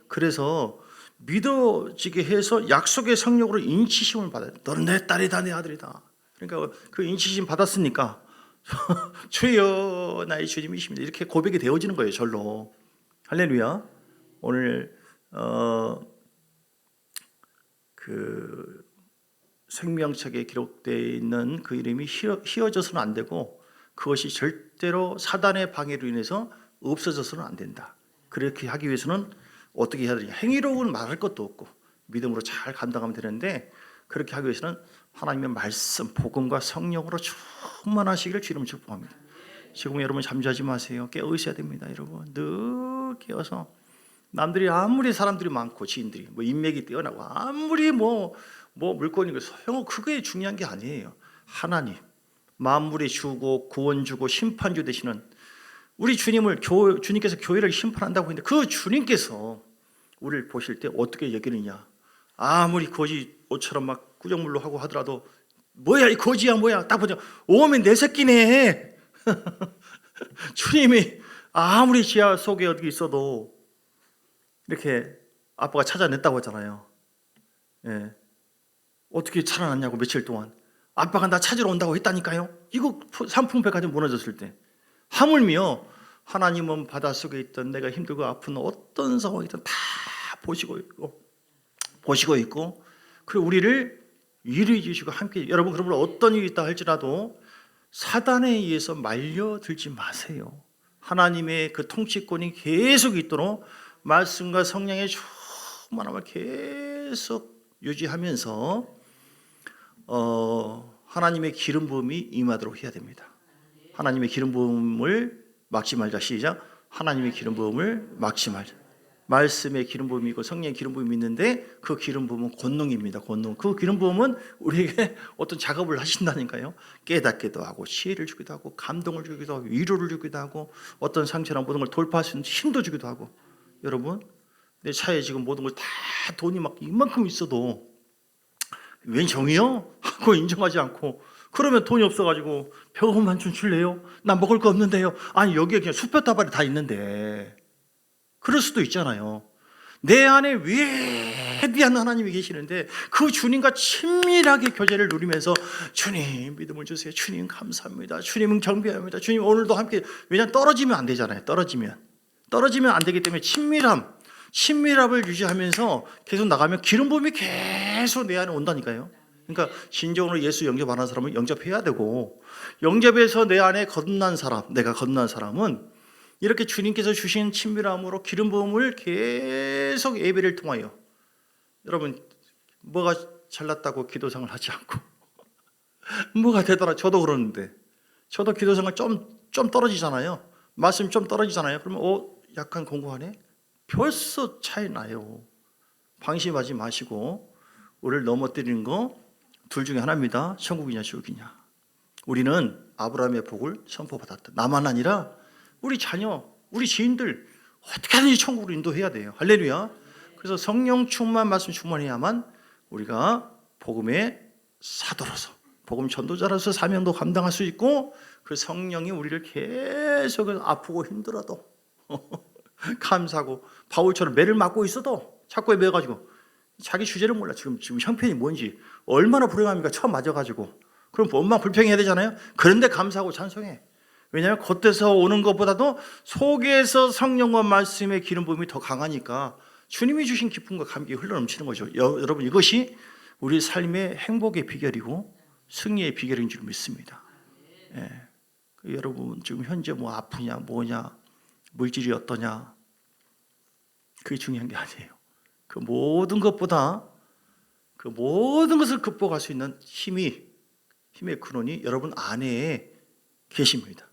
그래서 믿어지게 해서 약속의 성령으로 인치심을 받아요. 너는 내 딸이다, 내 아들이다. 그러니까 그 인치심 받았으니까 주여 나의 주님이십니다. 이렇게 고백이 되어지는 거예요. 절로. 할렐루야. 오늘 그 생명책에 기록되어 있는 그 이름이 희어져서는 안 되고 그것이 절대로 사단의 방해로 인해서 없어져서는 안 된다. 그렇게 하기 위해서는 어떻게 해야 되냐? 행위로는 말할 것도 없고 믿음으로 잘 감당하면 되는데 그렇게 하기 위해서는 하나님의 말씀, 복음과 성령으로 충만하시기를 주님 축복합니다. 지금 여러분 잠자지 마세요. 깨어 있어야 됩니다. 여러분 늘 깨어서 남들이 아무리 사람들이 많고 지인들이 뭐 인맥이 뛰어나고 아무리 뭐 물건이 소용없고 그게 중요한 게 아니에요. 하나님 만물의 주고 구원 주고 심판주 되시는 우리 주님께서 교회를 심판한다고 했는데 그 주님께서 우리를 보실 때 어떻게 여기느냐? 아무리 거지 옷처럼 막 꾸정물로 하고 하더라도 뭐야 이 거지야 뭐야 딱 보자 오면 내 새끼네. 주님이 아무리 지하 속에 어디 있어도 이렇게 아빠가 찾아냈다고 했잖아요. 예. 어떻게 살아났냐고 며칠 동안 아빠가 나 찾으러 온다고 했다니까요. 이거 산풍패까지 무너졌을 때 하물며 하나님은 바닷속에 있던 내가 힘들고 아픈 어떤 상황이든 다 보시고 있고 그리고 우리를 위로해 주시고 함께 여러분 그러면 어떤 일이 있다 할지라도 사단에 의해서 말려들지 마세요. 하나님의 그 통치권이 계속 있도록 말씀과 성령의 충만함을 계속 유지하면서 하나님의 기름 부음이 임하도록 해야 됩니다. 하나님의 기름 부음을 막지 말자. 시작. 하나님의 기름 부음을 막지 말자. 말씀의 기름 부음이 있고 성령의 기름 부음이 있는데 그 기름 부음은 권능입니다. 권능. 그 기름 부음은 우리에게 어떤 작업을 하신다니까요. 깨닫기도 하고 지혜를 주기도 하고 감동을 주기도 하고 위로를 주기도 하고 어떤 상처나 모든 걸 돌파할 수 있는 힘도 주기도 하고 여러분 내 차에 지금 모든 걸 다 돈이 막 이만큼 있어도 웬 정이요? 하고 인정하지 않고, 그러면 돈이 없어가지고 100원만 좀 줄래요? 나 먹을 거 없는데요. 아니 여기에 그냥 수표 다발이 다 있는데. 그럴 수도 있잖아요. 내 안에 위대한 하나님이 계시는데 그 주님과 친밀하게 교제를 누리면서 주님 믿음을 주세요. 주님 감사합니다. 주님은 경배합니다. 주님 오늘도 함께. 왜냐하면 떨어지면 안 되잖아요. 떨어지면 안 되기 때문에 친밀함을 유지하면서 계속 나가면 기름 부음이 계속 내 안에 온다니까요. 그러니까 진정으로 예수 영접 안 한 사람은 영접해야 되고, 영접해서 내 안에 거듭난 사람, 내가 거듭난 사람은 이렇게 주님께서 주신 친밀함으로 기름 부음을 계속 예배를 통하여, 여러분 뭐가 잘났다고 기도생활 하지 않고 뭐가 되더라. 저도 그러는데 저도 기도생활 좀 떨어지잖아요. 말씀 좀 떨어지잖아요. 그러면 약간 공부하네. 벌써 차이 나요. 방심하지 마시고 우리를 넘어뜨리는 거 둘 중에 하나입니다. 천국이냐 지옥이냐. 우리는 아브라함의 복을 선포받았다. 나만 아니라 우리 자녀, 우리 지인들 어떻게 하든지 천국으로 인도해야 돼요. 할렐루야. 그래서 성령 충만, 말씀 충만해야만 우리가 복음의 사도로서, 복음 전도자로서 사명도 감당할 수 있고, 그 성령이 우리를 계속 아프고 힘들어도 감사하고, 바울처럼 매를 맞고 있어도 착고에 매가지고 자기 주제를 몰라. 지금 형편이 뭔지 얼마나 불행합니까? 처음 맞아가지고. 그럼 원망 불평해야 되잖아요. 그런데 감사하고 찬송해. 왜냐하면 겉에서 오는 것보다도 속에서 성령과 말씀의 기름 부음이 더 강하니까 주님이 주신 기쁨과 감격이 흘러넘치는 거죠. 여러분 이것이 우리 삶의 행복의 비결이고 승리의 비결인 줄 믿습니다. 예. 여러분 지금 현재 뭐 아프냐 뭐냐 물질이 어떠냐 그게 중요한 게 아니에요. 그 모든 것보다 그 모든 것을 극복할 수 있는 힘의 근원이 여러분 안에 계십니다.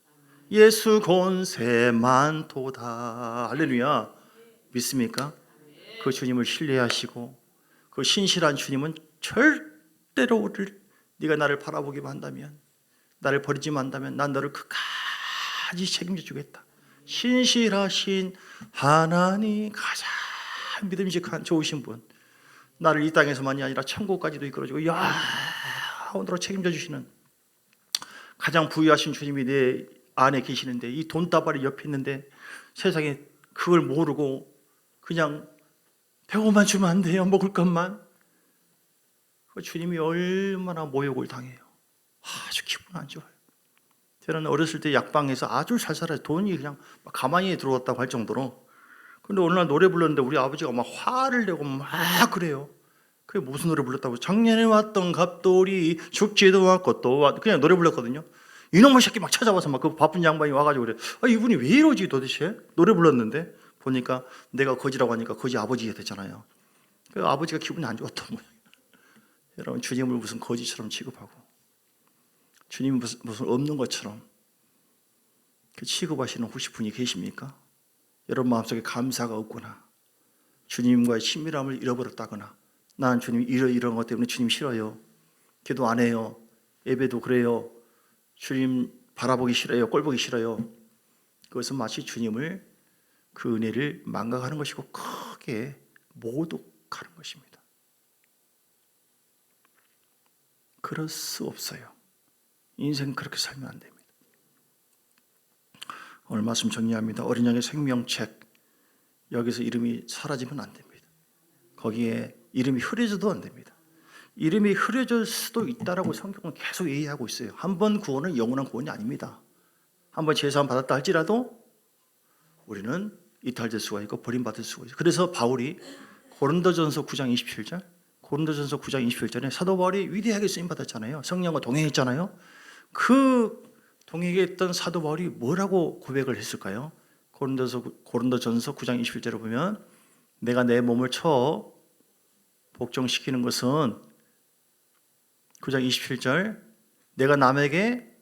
예수 권세 많도다. 할렐루야. 믿습니까? 그 주님을 신뢰하시고 그 신실한 주님은 절대로 우리를, 네가 나를 바라보기만 한다면, 나를 버리지만 한다면 난 너를 끝까지 책임져 주겠다. 신실하신 하나님, 가장 믿음직한 좋으신 분, 나를 이 땅에서만이 아니라 천국까지도 이끌어주고 영원토록 책임져 주시는 가장 부유하신 주님이 내 안에 계시는데, 이 돈다발이 옆에 있는데 세상에 그걸 모르고 그냥 100원만 주면 안 돼요, 먹을 것만. 그 주님이 얼마나 모욕을 당해요. 아주 기분 안 좋아요. 저는 어렸을 때 약방에서 아주 잘 살아요. 돈이 그냥 가만히 들어왔다고 할 정도로. 근데 어느 날 노래 불렀는데 우리 아버지가 막 화를 내고 막 그래요. 그게 무슨 노래 불렀다고? 작년에 왔던 갑돌이 죽지도 않고 또 왔. 그냥 노래 불렀거든요. 이놈의 새끼 막 찾아와서 막 그 바쁜 양반이 와가지고 그래. 이분이 왜 이러지 도대체? 노래 불렀는데 보니까 내가 거지라고 하니까 거지 아버지가 됐잖아요. 그 아버지가 기분이 안 좋았던 거예요. 여러분 주님을 무슨 거지처럼 취급하고 주님 무슨 없는 것처럼 그 취급하시는 혹시 분이 계십니까? 여러분 마음속에 감사가 없거나 주님과의 친밀함을 잃어버렸다거나, 나는 주님 이런 것 때문에 주님 싫어요, 기도 안 해요, 예배도 그래요, 주님 바라보기 싫어요, 꼴 보기 싫어요. 그것은 마치 주님을, 그 은혜를 망각하는 것이고 크게 모독하는 것입니다. 그럴 수 없어요. 인생 그렇게 살면 안 됩니다. 오늘 말씀 정리합니다. 어린 양의 생명책, 여기서 이름이 사라지면 안 됩니다. 거기에 이름이 흐려져도 안 됩니다. 이름이 흐려질 수도 있다라고 성경은 계속 얘기하고 있어요. 한 번 구원은 영원한 구원이 아닙니다. 한 번 제사함 받았다 할지라도 우리는 이탈될 수가 있고 버림받을 수가 있어요. 그래서 바울이 고린도전서 9장 27절에 사도 바울이 위대하게 쓰임 받았잖아요. 성령과 동행했잖아요. 그 동행했던 사도 바울이 뭐라고 고백을 했을까요? 고린도전서 9장 27절에 보면, 내가 내 몸을 쳐 복종시키는 것은, 9장 27절, 내가 남에게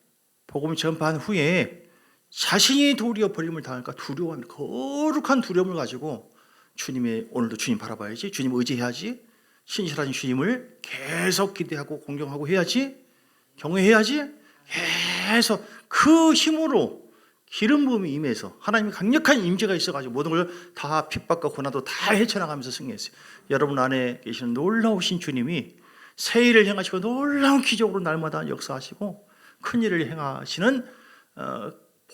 복음을 전파한 후에 자신이 도리어 버림을 당할까 두려워하는 거룩한 두려움을 가지고 오늘도 주님 바라봐야지, 주님 의지해야지, 신실한 주님을 계속 기대하고 공경하고 해야지, 경외해야지, 계속 그 힘으로 기름 부음이 임해서 하나님의 강력한 임재가 있어가지고 모든 걸 다 핍박과 고난도 다 헤쳐나가면서 승리했어요. 여러분 안에 계시는 놀라우신 주님이 새 일을 행하시고 놀라운 기적으로 날마다 역사하시고 큰 일을 행하시는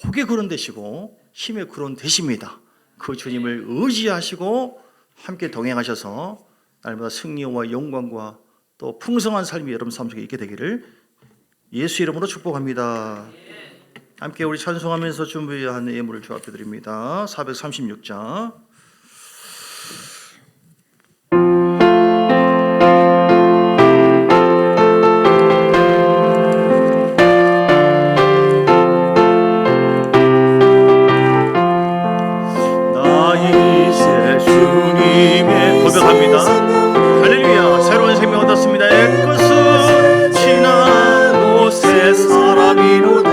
복의 근원 되시고 힘의 근원 되십니다. 그 주님을 의지하시고 함께 동행하셔서 날마다 승리와 영광과 또 풍성한 삶이 여러분 삶 속에 있게 되기를 예수 이름으로 축복합니다. 함께 우리 찬송하면서 준비한 예물을 주 앞에 드립니다. 436장. 고백합니다. 할렐루야. 새로운 생명 얻었습니다. 애끝은 지나고 새 사람이로다.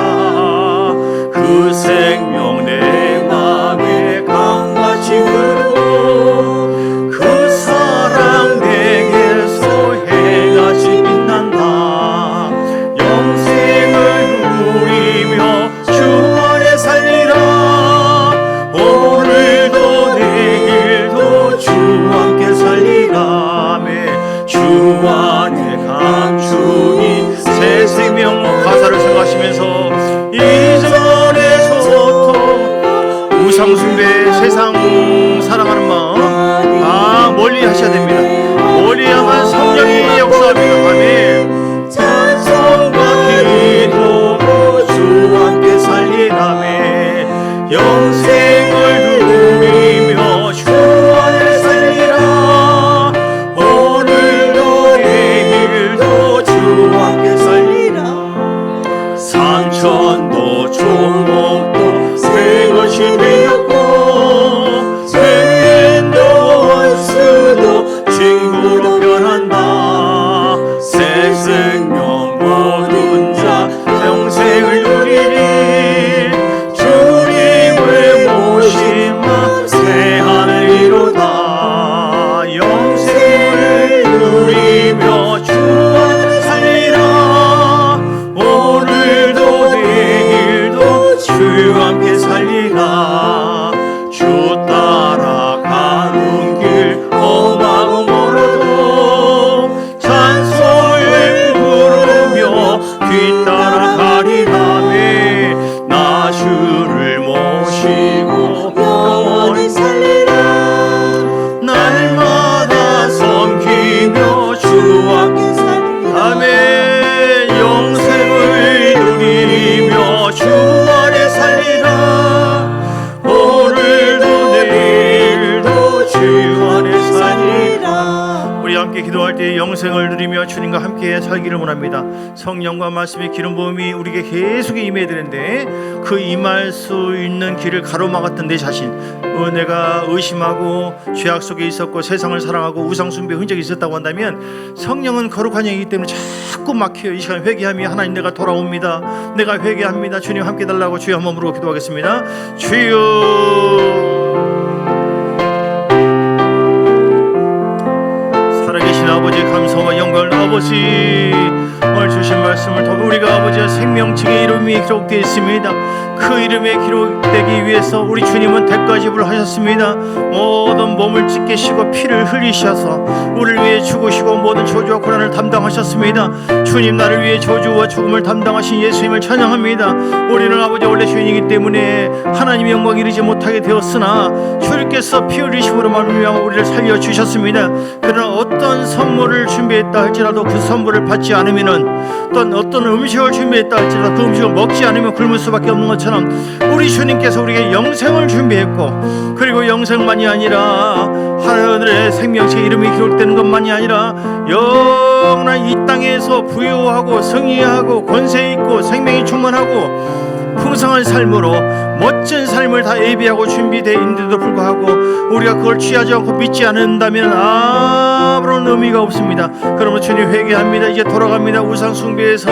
그 생명 내 맘에 강같이 흐르고 그 사랑 내게서 해같이 빛난다. 영생을 누리며 주 안에 살리라. 오늘도 내일도 주 함께 살리라매. 주 안에 감추인 새 생명. 가사를 생각하시면서 이전의 소통 우상숭배 세상 사랑하는 마음 다 멀리 하셔야 됩니다. 멀리야만 성령이 역사합니다. 아멘. 찬송과 기도로 주 함께 살리라매. 영생을 누리며 주 안에 살리라. 오늘도 내일도 주 함께 살리라. 산천도 종목도 새 것이 되었고 쇠도 원수도 친구로 변한다. 새 생명 모든 자 영생을 누리리. 주님의 모심만 새 하늘 이루다. 영생을 누리며 주 안에 살리라. 오늘도 내일도 주 함께 살리라. 주 따라가는 길 험하고 멀어도 찬송을 부르며 뒤따라가리라매. 나 주를 모시고 영원히 살리라. 날마다 섬기며 주 함께 살리라. 아멘. 영생을 누리며 주 안에 살리라. 오늘도 내일도 주 안에 살리라. 우리 함께 기도할 때 영생을 누리며 주님과 함께 살기를 원합니다. 성령과 말씀의 기름 부음이 우리에게 계속 임해야 되는데 그 임할 수 있는 길을 가로막았던 내 자신, 내가 의심하고 죄악 속에 있었고 세상을 사랑하고 우상 숭배 흔적이 있었다고 한다면 성령은 거룩한 영이기 때문에 자꾸 막혀요. 이 시간 회개하며 하나님 내가 돌아옵니다. 내가 회개합니다. 주님 함께 달라고 주여 한번 부르고 기도하겠습니다. 주여. 살아계신 아버지 감사와 영광을 아버지 오늘 주신 말씀을 통해 우리가 아버지의 생명책의 이름이 기록되어 있습니다. 그 이름에 기록되기 위해서 우리 주님은 대가지불 하셨습니다. 모든 몸을 찢기시고 피를 흘리셔서 우리를 위해 죽으시고 모든 저주와 고난을 담당하셨습니다. 주님 나를 위해 저주와 죽음을 담당하신 예수님을 찬양합니다. 우리는 아버지 원래 죄인이기 때문에 하나님의 영광 이르지 못하게 되었으나 주님께서 피 흘리심으로 말미암아 우리를 살려주셨습니다. 그러나 어떤 선물을 준비했다 할지라도 그 선물을 받지 않으면은 또 어떤 음식을 준비했다 할지라도 그 음식을 먹지 않으면 굶을 수밖에 없는 것처럼 우리 주님께서 우리에게 영생을 준비했고 그리고 영생만이 아니라 하늘의 생명체 이름이 기록되는 것만이 아니라 영원한 이 땅에서 부유하고 승리하고 권세 있고 생명이 충만하고 풍성한 삶으로 멋진 삶을 다 예비하고 준비되어 있는데도 불구하고 우리가 그걸 취하지 않고 믿지 않는다면 아무런 의미가 없습니다. 그러면 주님 회개합니다. 이제 돌아갑니다. 우상 숭배에서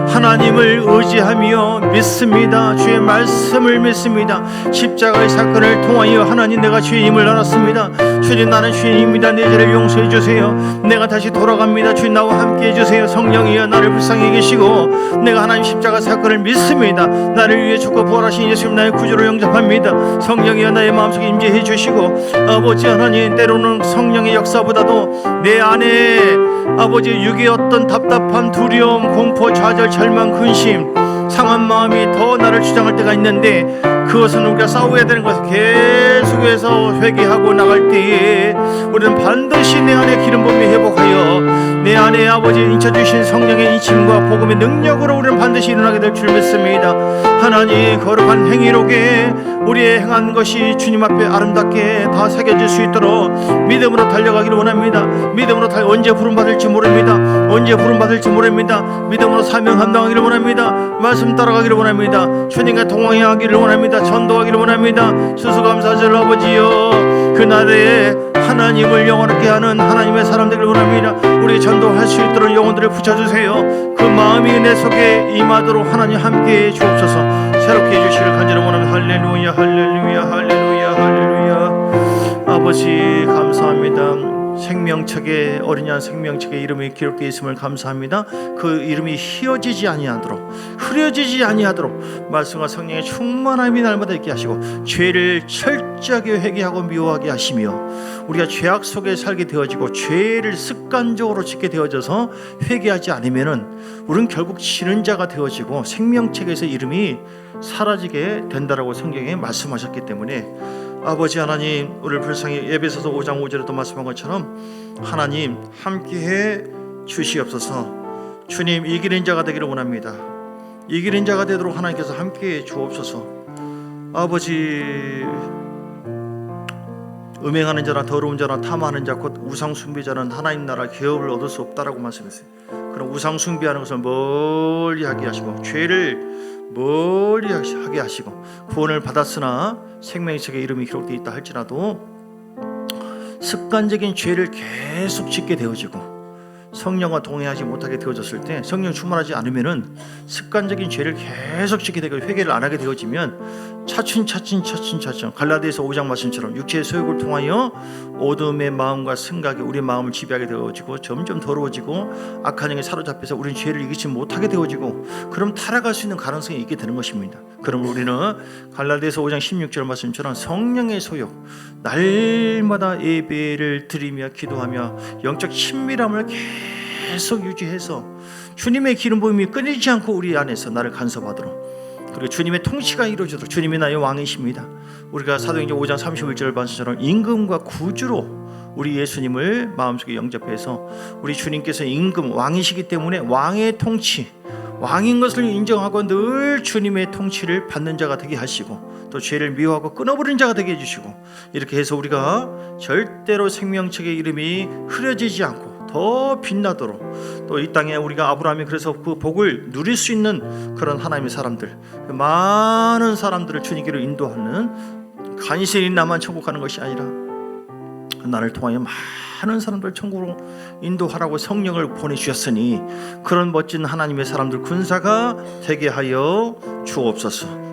하나님을 의지하며 믿습니다. 주의 말씀을 믿습니다. 십자가의 사건을 통하여 하나님 내가 주님을 알았습니다. 주님 나는 주님입니다. 내 죄를 용서해 주세요. 내가 다시 돌아갑니다. 주님 나와 함께 해주세요. 성령이여 나를 불쌍히 계시고 내가 하나님 십자가 사건을 믿습니다. 나를 위해 죽고 부활하신 예수님 나의 구주로 영접합니다. 성령이여 나의 마음속에 임재해 주시고 아버지 하나님, 때로는 성령의 역사보다도 내 안에 아버지 육의 어떤 답답함, 두려움, 공포, 좌절, 절망, 근심, 상한 마음이 더 나를 주장할 때가 있는데, 그것은 우리가 싸워야 되는 것을 계속해서 회개하고 나갈 때에 우리는 반드시 내 안에 기름 부음이 회복하여 내 안에 아버지 인쳐주신 성령의 인침과 복음의 능력으로 우리는 반드시 일어나게 될 줄 믿습니다. 하나님, 거룩한 행위로게 우리의 행한 것이 주님 앞에 아름답게 다 새겨질 수 있도록 믿음으로 달려가기를 원합니다. 믿음으로 언제 부름받을지 모릅니다. 언제 부름받을지 모릅니다. 믿음으로 사명 감당하기를 원합니다. 말씀 따라가기를 원합니다. 주님과 동행하기를 원합니다. 전도하기를 원합니다. 수수감사절 아버지여, 그날에 하나님을 영원하게 하는 하나님의 사람 되기를 원합니다. 우리 전도할 수 있도록 영혼들을 붙여주세요. 그 마음이 내 속에 임하도록 하나님 함께해 주옵소서. 새롭게 해주시길 간절히 원합니다. 할렐루야, 할렐루야, 할렐루야, 할렐루야. 아버지 감사합니다. 생명책에, 어린 양 생명책에 이름이 기록되어 있음을 감사합니다. 그 이름이 희어지지 아니하도록, 흐려지지 아니하도록 말씀과 성령의 충만함이 날마다 있게 하시고, 죄를 철저하게 회개하고 미워하게 하시며, 우리가 죄악 속에 살게 되어지고 죄를 습관적으로 짓게 되어져서 회개하지 않으면은 우리는 결국 지는 자가 되어지고 생명책에서 이름이 사라지게 된다라고 성경에 말씀하셨기 때문에, 아버지 하나님, 우리를 불쌍히 에베소서 5장 5절에도 말씀한 것처럼 하나님 함께해 주시옵소서. 주님, 이기는 자가 되기를 원합니다. 이기는 자가 되도록 하나님께서 함께해 주옵소서. 아버지, 음행하는 자나 더러운 자나 탐하는 자 곧 우상 숭배자는 하나님 나라 기업을 얻을 수 없다라고 말씀했어요. 그럼 우상 숭배하는 것을 멀리하게 하시고 죄를 멀리하게 하시고, 구원을 받았으나 생명책에 이름이 기록되어 있다 할지라도 습관적인 죄를 계속 짓게 되어지고 성령과 동행하지 못하게 되어졌을 때, 성령 충만하지 않으면은 습관적인 죄를 계속 짓게 되고 회개를 안 하게 되어지면 차츰 갈라디아서 5장 말씀처럼 육체의 소욕을 통하여 어둠의 마음과 생각이 우리 마음을 지배하게 되어지고 점점 더러워지고 악한 영에 사로잡혀서 우리는 죄를 이기지 못하게 되어지고, 그럼 타락할 수 있는 가능성이 있게 되는 것입니다. 그럼 우리는 갈라디아서 5장 16절 말씀처럼 성령의 소욕, 날마다 예배를 드리며 기도하며 영적 친밀함을 계속 유지해서 주님의 기름 부음이 끊이지 않고 우리 안에서 나를 간섭하도록, 그리고 주님의 통치가 이루어지도록, 주님이 나의 왕이십니다. 우리가 사도행전 5장 31절 말씀처럼 임금과 구주로 우리 예수님을 마음속에 영접해서 우리 주님께서 임금 왕이시기 때문에 왕의 통치, 왕인 것을 인정하고 늘 주님의 통치를 받는 자가 되게 하시고, 또 죄를 미워하고 끊어버리는 자가 되게 해주시고, 이렇게 해서 우리가 절대로 생명책의 이름이 흐려지지 않고 더 빛나도록, 또 이 땅에 우리가 아브라함이 그래서 그 복을 누릴 수 있는 그런 하나님의 사람들, 많은 사람들을 주님께로 인도하는, 간신히 나만 천국 가는 것이 아니라 나를 통하여 많은 사람들 천국으로 인도하라고 성령을 보내주셨으니, 그런 멋진 하나님의 사람들 군사가 되게 하여 주옵소서.